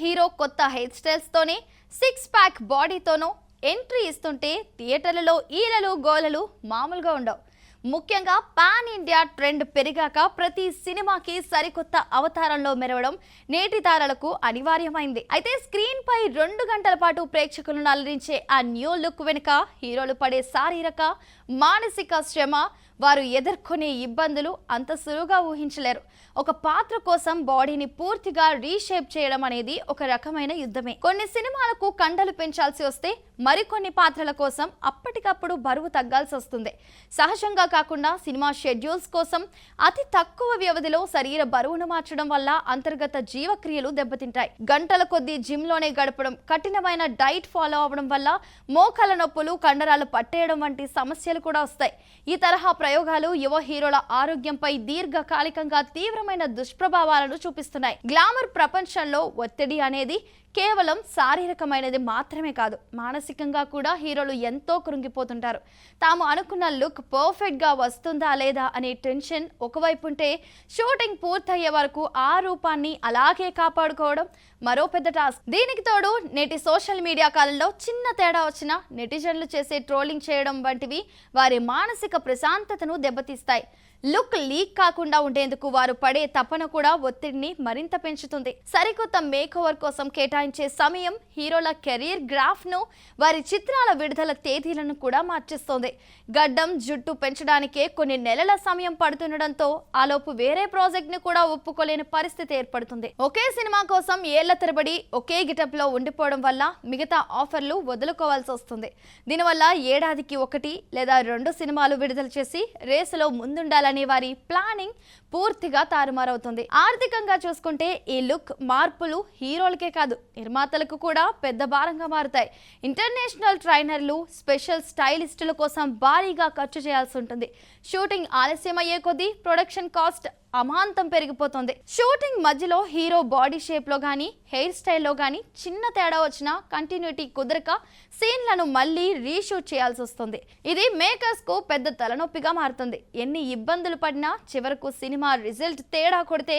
Hero కొత్త hair styles తోనే six pack బాడీతోనో entry ఇస్తుంటే థియేటర్లలో ఈలలు గోలలు మామూలుగా ఉండవు. ముఖ్యంగా పాన్ ఇండియా ట్రెండ్ పెరిగాక ప్రతి సినిమాకి సరికొత్త అవతారంలో మెరవడం నేటి తారలకు అనివార్యమైంది. అయితే స్క్రీన్ పై 2 గంటల పాటు ప్రేక్షకులను అలరించే ఆ న్యూ లుక్ వెనుక హీరోలు పడే శారీరక మానసిక శ్రమ, వారు ఎదుర్కొనే ఇబ్బందులు అంత సులువుగా ఊహించలేరు. ఒక పాత్ర కోసం బాడీని పూర్తిగా రీషేప్ చేయడం అనేది ఒక రకమైన యుద్ధమే. కొన్ని సినిమాలకు కండలు పెంచాల్సి వస్తే మరికొన్ని పాత్రల కోసం అప్పటికప్పుడు బరువు తగ్గాల్సి వస్తుంది. సహజంగా కాకుండా సినిమా షెడ్యూల్స్ కోసం అతి తక్కువ వ్యవధిలో శరీర బరువును మార్చడం వల్ల అంతర్గత జీవక్రియలు దెబ్బతింటాయి. గంటల కొద్దీ జిమ్ లోనే గడపడం, కఠినమైన డైట్ ఫాలో అవడం వల్ల మోకాల నొప్పులు, కండరాలు పట్టేయడం వంటి సమస్యలు కూడా వస్తాయి. ఈ తరహా ప్రయోగాలు యువ హీరోల ఆరోగ్యంపై దీర్ఘకాలికంగా తీవ్రమైన దుష్ప్రభావాలను చూపిస్తున్నాయి. గ్లామర్ ప్రపంచంలో ఒత్తిడి అనేది కేవలం శారీరకమైనది మాత్రమే కాదు, మానసికంగా కూడా హీరోలు ఎంతో కృంగిపోతుంటారు. తాము అనుకున్న లుక్ పర్ఫెక్ట్గా వస్తుందా లేదా అనే టెన్షన్ ఒకవైపు ఉంటే, షూటింగ్ పూర్తయ్యే వరకు ఆ రూపాన్ని అలాగే కాపాడుకోవడం మరో పెద్ద టాస్క్. దీనికి తోడు నేటి సోషల్ మీడియా కాలంలో చిన్న తేడా వచ్చినా నెటిజన్లు చేసే ట్రోలింగ్ చేయడం వంటివి వారి మానసిక ప్రశాంతతను దెబ్బతీస్తాయి. లుక్ లీక్ కాకుండా ఉండేందుకు వారు పడే తపన కూడా ఒత్తిడిని మరింత పెంచుతుంది. సరికొత్త మేకోవర్ కోసం కేటాయించే సమయం హీరోల కెరీర్ గ్రాఫ్ ను, వారి చిత్రాల విడుదల తేదీలను కూడా మార్చేస్తోంది. గడ్డం, జుట్టు పెంచడానికే కొన్ని నెలల సమయం పడుతుండడంతో ఆలోపు వేరే ప్రాజెక్ట్ ని కూడా ఒప్పుకోలేని పరిస్థితి ఏర్పడుతుంది. ఒకే సినిమా కోసం ఏళ్ల తరబడి ఒకే గెటప్ లో ఉండిపోవడం వల్ల మిగతా ఆఫర్లు వదులుకోవాల్సి వస్తుంది. దీనివల్ల ఏడాదికి 1 లేదా 2 సినిమాలు విడుదల చేసి రేసులో ముందుండాలని వారి ప్లానింగ్ పూర్తిగా తారుమారవుతుంది. ఆర్థికంగా చూసుకుంటే ఈ లుక్ మార్పులు హీరోలకే కాదు, నిర్మాతలకు కూడా పెద్ద భారంగా మారుతాయి. ఇంటర్నేషనల్ ట్రైనర్లు, స్పెషల్ స్టైలిస్టుల కోసం భారీగా ఖర్చు చేయాల్సి ఉంటుంది. షూటింగ్ ఆలస్యమయ్యే కొద్దీ ప్రొడక్షన్ కాస్ట్ అమాంతం పెరిగిపోతుంది. షూటింగ్ మధ్యలో హీరో బాడీ షేప్ లో గానీ, హెయిర్ స్టైల్లో గానీ చిన్న తేడా వచ్చినా కంటిన్యూటీ కుదరక సీన్లను మళ్ళీ రీషూట్ చేయాల్సి వస్తుంది. ఇది మేకర్స్ కు పెద్ద తలనొప్పిగా మారుతుంది. ఎన్ని ఇబ్బందులు పడినా చివరకు సినిమా రిజల్ట్ తేడా కొడితే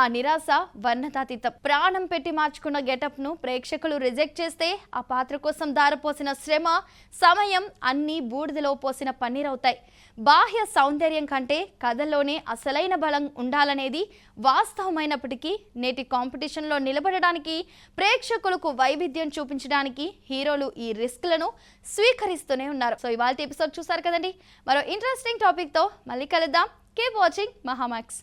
ఆ నిరాశ వర్ణతాతీతం. ప్రాణం పెట్టి మార్చుకున్న గెటప్ ను ప్రేక్షకులు రిజెక్ట్ చేస్తే ఆ పాత్ర కోసం దారపోసిన శ్రమ, సమయం అన్నీ బూడిదలో పోసిన పన్నీరవుతాయి. బాహ్య సౌందర్యం కంటే కథలోనే అసలైన బలం ఉండాలనేది వాస్తవమైనప్పటికీ నేటి కాంపిటీషన్లో నిలబడడానికి, ప్రేక్షకులకు వైవిధ్యం చూపించడానికి హీరోలు ఈ రిస్క్లను స్వీకరిస్తూనే ఉన్నారు. సో ఇవాళ ఎపిసోడ్ చూసారు కదండి. మరో ఇంట్రెస్టింగ్ టాపిక్తో మళ్ళీ కలుద్దాం. Keep watching Mahaa Max.